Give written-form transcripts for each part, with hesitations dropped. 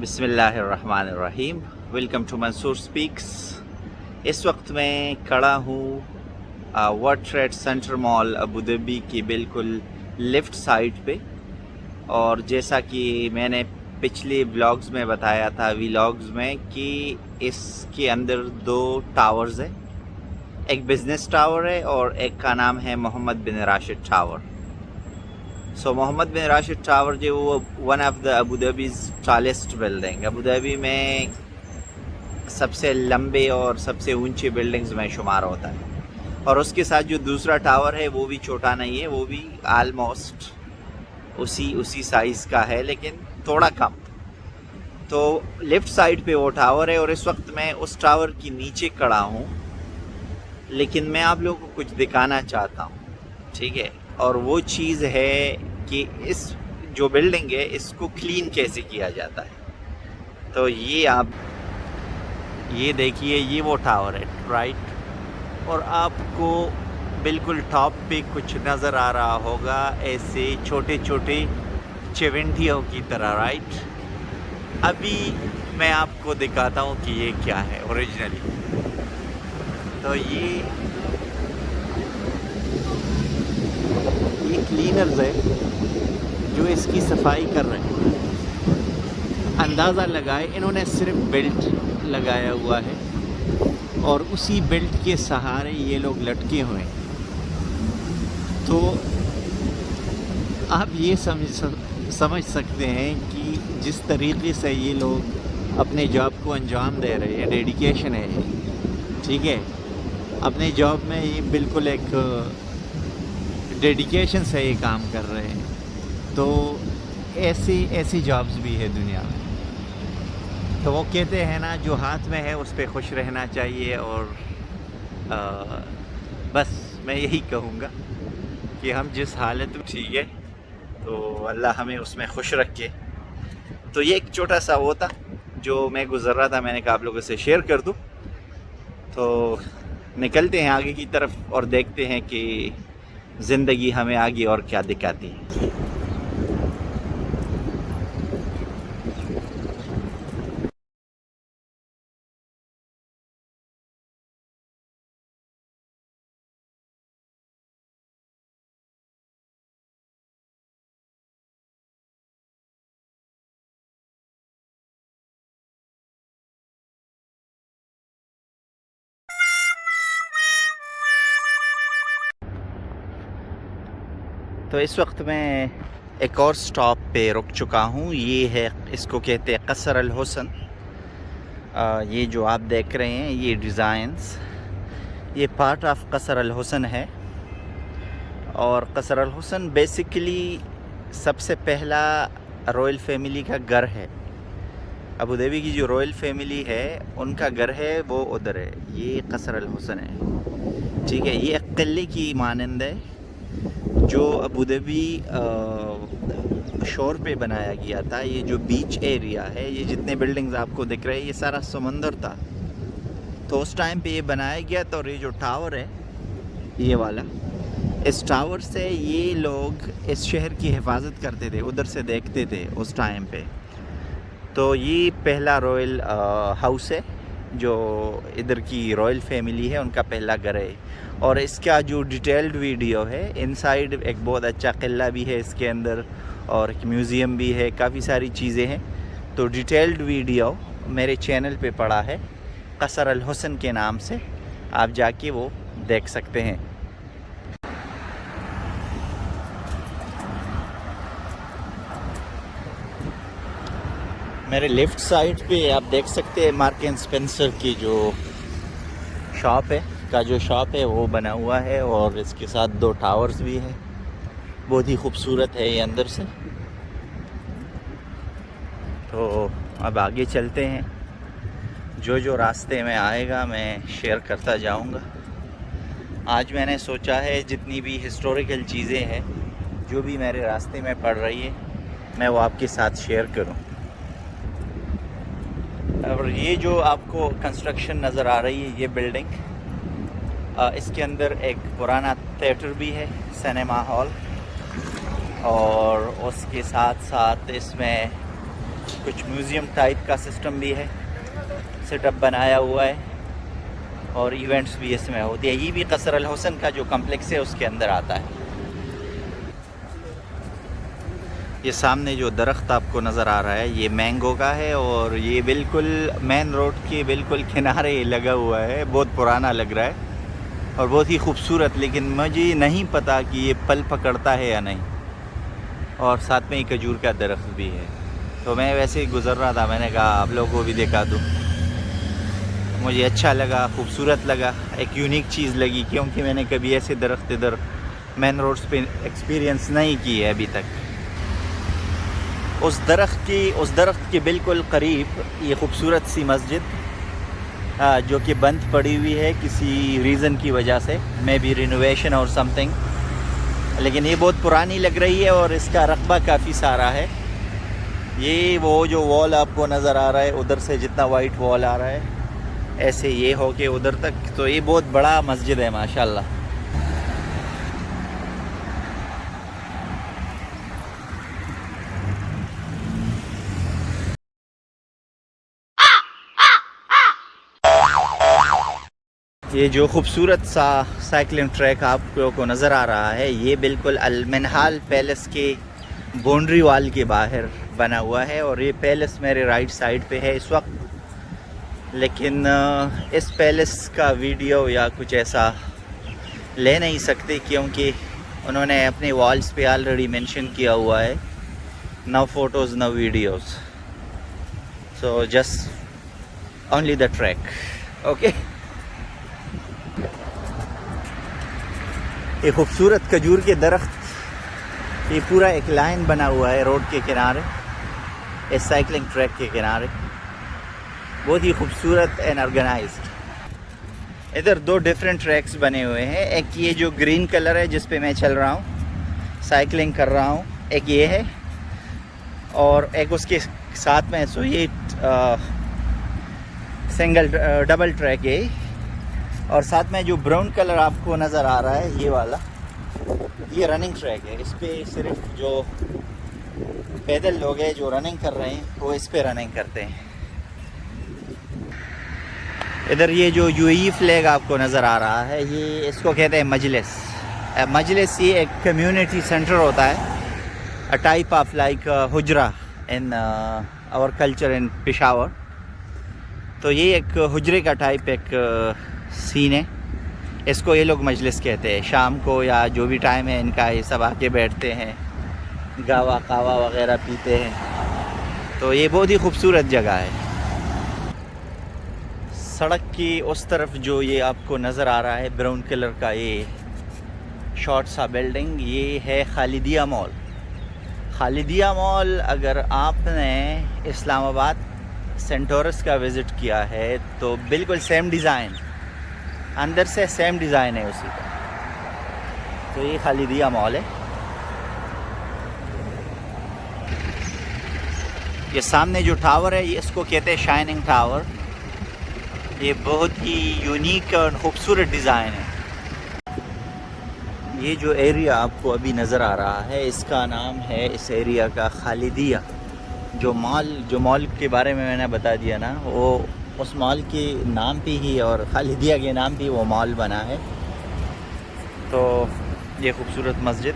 बिस्मिल्लाहिर्रहमानिर्रहीम। Welcome to Mansoor speaks. इस वक्त मैं खड़ा हूँ World Trade Center mall Abu Dhabi की बिल्कुल लेफ़्ट साइड पे। और जैसा कि मैंने पिछले व्लॉग्स में बताया था व्लॉग्स में कि इसके अंदर दो टावर्स हैं, एक बिज़नेस टावर है और एक का नाम है Mohammed bin Rashid tower. Mohammed bin Rashid tower जो वो one of the Abu Dhabi's tallest building, Abu Dhabi में सबसे लंबे और सबसे ऊंची बिल्डिंग्स में शुमार होता है। और उसके साथ जो दूसरा टावर है वो भी छोटा नहीं है, वो भी आलमोस्ट उसी साइज़ का है लेकिन थोड़ा कम। तो लेफ़्ट साइड पे वो टावर है और इस वक्त मैं उस टावर की नीचे खड़ा हूँ, लेकिन मैं आप लोगों को कुछ दिखाना चाहता हूँ, ठीक है। और वो चीज़ है कि इस जो बिल्डिंग है इसको क्लीन कैसे किया जाता है। तो ये देखिए, ये वो टावर है, राइट। और आपको बिल्कुल टॉप पे कुछ नज़र आ रहा होगा, ऐसे छोटे छोटे चिवंटियों की तरह, राइट। अभी मैं आपको दिखाता हूँ कि ये क्या है ओरिजिनली। तो ये क्लीनर्स है जो इसकी सफाई कर रहे हैं। अंदाज़ा लगाए, इन्होंने सिर्फ बेल्ट लगाया हुआ है और उसी बेल्ट के सहारे ये लोग लटके हुए हैं। तो आप ये समझ सकते हैं कि जिस तरीके से ये लोग अपने जॉब को अंजाम दे रहे हैं, डेडिकेशन है, ठीक है। अपने जॉब में ये बिल्कुल एक डेडिकेशन से ये काम कर रहे हैं। तो ऐसी जॉब्स भी है दुनिया में। तो वो कहते हैं ना, जो हाथ में है उस पर खुश रहना चाहिए। और बस मैं यही कहूँगा कि हम जिस हालत में, ठीक है, तो अल्लाह हमें उसमें खुश रखे। तो ये एक छोटा सा वो था जो मैं गुज़र रहा था, मैंने कहा आप लोगों से शेयर कर दूँ। तो निकलते हैं आगे की तरफ और देखते हैं कि ज़िंदगी हमें आगे और क्या दिखाती है। तो इस वक्त मैं एक और स्टॉप पे रुक चुका हूँ। ये है, इसको कहते हैं कसर अल हुसन। ये जो आप देख रहे हैं ये डिज़ाइंस, ये पार्ट ऑफ कसर अल हुसन है। और कसर अल हुसन बेसिकली सबसे पहला रॉयल फैमिली का घर है। अबू धाबी की जो रॉयल फैमिली है उनका घर है वो उधर है, ये कसर अल हुसन है, ठीक है। ये एक किले की मानंद है जो अबू धाबी शोर पे बनाया गया था। ये जो बीच एरिया है, ये जितने बिल्डिंग्स आपको दिख रहे हैं ये सारा समंदर था। तो उस टाइम पे ये बनाया गया था। और ये जो टावर है ये वाला, इस टावर से ये लोग इस शहर की हिफाजत करते थे, उधर से देखते थे उस टाइम पे। तो ये पहला रॉयल हाउस है जो इधर की रॉयल फैमिली है, उनका पहला घर है। और इसका जो डिटेल्ड वीडियो है, इनसाइड एक बहुत अच्छा किला भी है इसके अंदर और एक म्यूज़ियम भी है, काफ़ी सारी चीज़ें हैं। तो डिटेल्ड वीडियो मेरे चैनल पे पड़ा है कसर अल हुसन के नाम से, आप जाके वो देख सकते हैं। मेरे लेफ़्ट साइड पे आप देख सकते हैं मार्क एंड स्पेंसर की जो शॉप है वो बना हुआ है। और इसके साथ दो टावर्स भी हैं, बहुत ही खूबसूरत है ये अंदर से। तो अब आगे चलते हैं, जो रास्ते में आएगा मैं शेयर करता जाऊंगा। आज मैंने सोचा है जितनी भी हिस्टोरिकल चीज़ें हैं जो भी मेरे रास्ते में पड़ रही है मैं वो आपके साथ शेयर करूं। और ये जो आपको कंस्ट्रक्शन नज़र आ रही है, ये बिल्डिंग, इसके अंदर एक पुराना थिएटर भी है, सिनेमा हॉल। और उसके साथ साथ इसमें कुछ म्यूज़ियम टाइप का सिस्टम भी है, सेटअप बनाया हुआ है और इवेंट्स भी इसमें होती है। ये भी कसर अल हुसन का जो कम्प्लेक्स है उसके अंदर आता है। ये सामने जो दरख्त आपको नज़र आ रहा है ये मैंगो का है और ये बिल्कुल मेन रोड के बिल्कुल किनारे लगा हुआ है। बहुत पुराना लग रहा है और बहुत ही खूबसूरत, लेकिन मुझे नहीं पता कि ये फल पकड़ता है या नहीं। और साथ में ही खजूर का दरख्त भी है। तो मैं वैसे ही गुज़र रहा था, मैंने कहा आप लोगों को भी दिखा दूँ। मुझे अच्छा लगा, खूबसूरत लगा, एक यूनिक चीज़ लगी, क्योंकि मैंने कभी ऐसे दरख्त इधर मेन रोड्स पे एक्सपीरियंस नहीं की है अभी तक। उस दरख्त के बिल्कुल करीब ये खूबसूरत सी मस्जिद जो कि बंद पड़ी हुई है किसी रीज़न की वजह से, मे बी रिनोवेशन और समथिंग, लेकिन ये बहुत पुरानी लग रही है और इसका रकबा काफ़ी सारा है। ये वो जो वॉल आपको नज़र आ रहा है, उधर से जितना वाइट वॉल आ रहा है ऐसे ये हो के उधर तक, तो ये बहुत बड़ा मस्जिद है माशाल्लाह। ये जो खूबसूरत सा साइकिलिंग ट्रैक आपको को नज़र आ रहा है ये बिल्कुल अल मिनहाल पैलेस के बाउंड्री वाल के बाहर बना हुआ है और ये पैलेस मेरे राइट साइड पे है इस वक्त। लेकिन इस पैलेस का वीडियो या कुछ ऐसा ले नहीं सकते क्योंकि उन्होंने अपने वॉल्स पे ऑलरेडी मेंशन किया हुआ है no photos no videos, so just only the track. Okay, ये खूबसूरत खजूर के दरख्त, ये पूरा एक लाइन बना हुआ है रोड के किनारे, इस साइकिलिंग ट्रैक के किनारे, बहुत ही खूबसूरत एंड ऑर्गेनाइज्ड। इधर दो डिफरेंट ट्रैक्स बने हुए हैं, एक ये जो ग्रीन कलर है जिस पे मैं चल रहा हूँ, साइकिलिंग कर रहा हूँ, एक ये है और एक उसके साथ में, सो ये डबल ट्रैक है। और साथ में जो ब्राउन कलर आपको नज़र आ रहा है ये वाला, ये रनिंग ट्रैक है। इस पे सिर्फ जो पैदल लोग हैं जो रनिंग कर रहे हैं वो इस पे रनिंग करते हैं। इधर ये जो यूएई फ्लैग आपको नज़र आ रहा है ये इसको कहते हैं मजलिस। मजलिस ये एक कम्युनिटी सेंटर होता है, a type of like hujra in our culture in Peshawar. तो ये एक हुजरे का टाइप एक सीन है, इसको ये लोग मजलिस कहते हैं। शाम को या जो भी टाइम है इनका ये सब आके बैठते हैं, गावा कावा वगैरह पीते हैं। तो ये बहुत ही खूबसूरत जगह है। सड़क की उस तरफ जो ये आपको नज़र आ रहा है ब्राउन कलर का ये शॉर्ट सा बिल्डिंग, ये है खालिदिया मॉल। खालिदिया मॉल अगर आपने इस्लामाबाद सेंटोरस का विज़िट किया है तो बिल्कुल सेम डिज़ाइन, अंदर से सेम डिज़ाइन है उसी का। तो ये खालिदिया मॉल है। ये सामने जो टावर है ये इसको कहते हैं शाइनिंग टावर। ये बहुत ही यूनिक और खूबसूरत डिज़ाइन है। ये जो एरिया आपको अभी नज़र आ रहा है इसका नाम है इस एरिया का खालिदिया। जो मॉल के बारे में मैंने बता दिया ना, वो उस मॉल के नाम पे ही और खालिदिया के नाम पे वो मॉल बना है। तो ये खूबसूरत मस्जिद,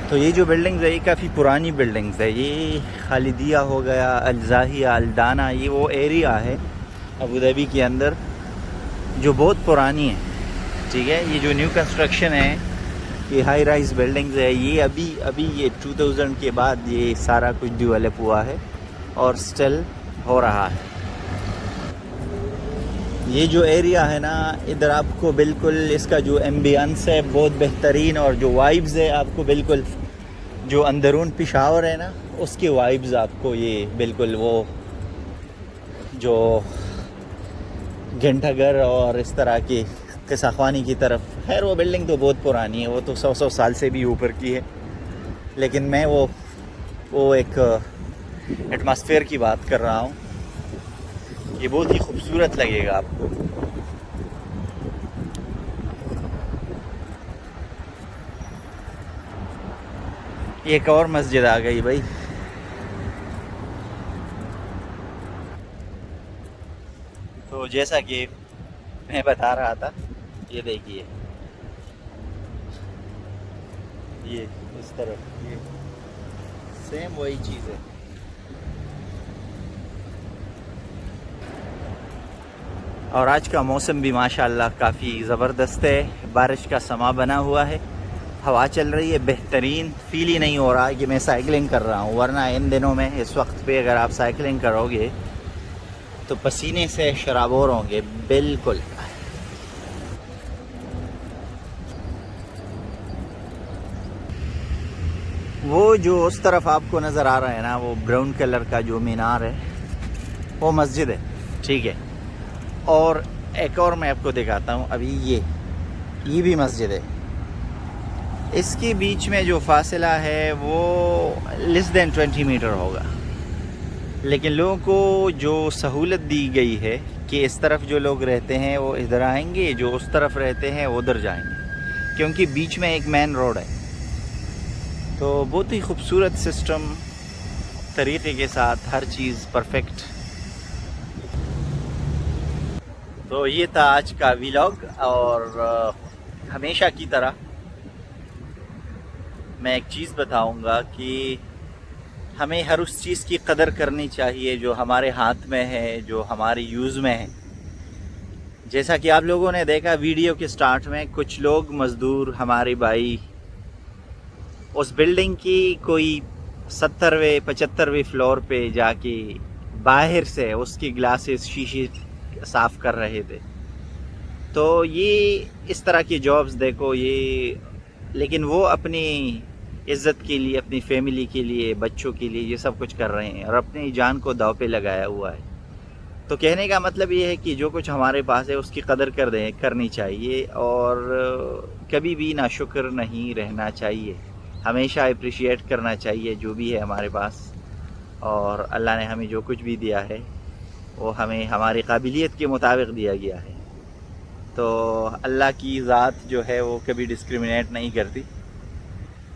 तो ये जो बिल्डिंग्स है ये काफ़ी पुरानी बिल्डिंग्स है। ये खालिदिया हो गया, अल ज़ाहिया, अल दाना, ये वो एरिया है अबू धाबी के अंदर जो बहुत पुरानी है। ठीक है, ये जो न्यू कंस्ट्रक्शन है, ये हाई राइज बिल्डिंग्स है, ये अभी ये 2000 के बाद ये सारा कुछ डेवलप हुआ है और स्टिल हो रहा है। ये जो एरिया है ना, इधर आपको बिल्कुल इसका जो एम्बियंस है बहुत बेहतरीन और जो वाइब्स है आपको बिल्कुल जो अंदरून पेशावर है ना उसके वाइब्स आपको ये बिल्कुल वो जो घंटाघर और इस तरह की किस्साख्वानी की तरफ। खैर वो बिल्डिंग तो बहुत पुरानी है, वो तो 100 साल से भी ऊपर की है, लेकिन मैं वो एक एटमॉस्फेयर की बात कर रहा हूँ। ये बहुत ही खूबसूरत लगेगा आपको। एक और मस्जिद आ गई भाई, तो जैसा कि मैं बता रहा था, ये देखिए, ये इस तरफ ये सेम वही चीज़ है। और आज का मौसम भी माशाल्लाह काफ़ी ज़बरदस्त है। बारिश का समा बना हुआ है, हवा चल रही है बेहतरीन। फील ही नहीं हो रहा है कि मैं साइकिलिंग कर रहा हूँ, वरना इन दिनों में इस वक्त पे अगर आप साइकिलिंग करोगे तो पसीने से शराबोर होंगे बिल्कुल। वो जो उस तरफ आपको नज़र आ रहा है ना, वो ब्राउन कलर का जो मीनार है वो मस्जिद है, ठीक है। और एक और मैं आपको दिखाता हूँ, अभी ये भी मस्जिद है। इसके बीच में जो फासला है वो लेस देन 20 मीटर होगा, लेकिन लोगों को जो सहूलत दी गई है कि इस तरफ जो लोग रहते हैं वो इधर आएंगे, जो उस तरफ रहते हैं वो उधर जाएंगे, क्योंकि बीच में एक मेन रोड है। तो बहुत ही खूबसूरत सिस्टम, तरीक़े के साथ हर चीज़ परफेक्ट। तो ये था आज का व्लॉग। और हमेशा की तरह मैं एक चीज़ बताऊंगा कि हमें हर उस चीज़ की कदर करनी चाहिए जो हमारे हाथ में है, जो हमारी यूज़ में है। जैसा कि आप लोगों ने देखा वीडियो के स्टार्ट में, कुछ लोग मज़दूर हमारे भाई उस बिल्डिंग की कोई 70वें 75वें फ्लोर पे जाके बाहर से उसकी ग्लासेस शीशे साफ़ कर रहे थे। तो ये इस तरह की जॉब्स देखो ये, लेकिन वो अपनी इज़्ज़त के लिए, अपनी फैमिली के लिए, बच्चों के लिए ये सब कुछ कर रहे हैं और अपनी जान को दांव पे लगाया हुआ है। तो कहने का मतलब ये है कि जो कुछ हमारे पास है उसकी कदर करनी चाहिए, और कभी भी नाशुक्र नहीं रहना चाहिए। हमेशा अप्रिशिएट करना चाहिए जो भी है हमारे पास। और अल्लाह ने हमें जो कुछ भी दिया है वो हमें हमारी काबिलियत के मुताबिक दिया गया है। तो अल्लाह की ज़ात जो है वो कभी डिस्क्रिमिनेट नहीं करती।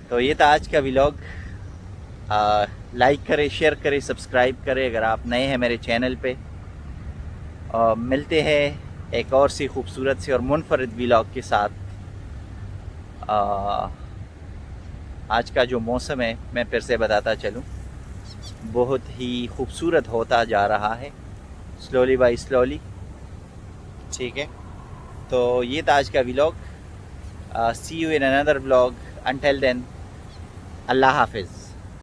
तो ये था आज का व्लॉग। लाइक करें, शेयर करें, सब्सक्राइब करें अगर आप नए हैं मेरे चैनल पे। मिलते हैं एक और सी खूबसूरत सी और मुनफरिद व्लॉग के साथ। आज का जो मौसम है मैं फिर से बताता चलूँ, बहुत ही खूबसूरत होता जा रहा है, स्लोली बाय स्लोली, ठीक है। तो ये था आज का vlog. See you in another vlog. Until then, अल्लाह हाफिज़।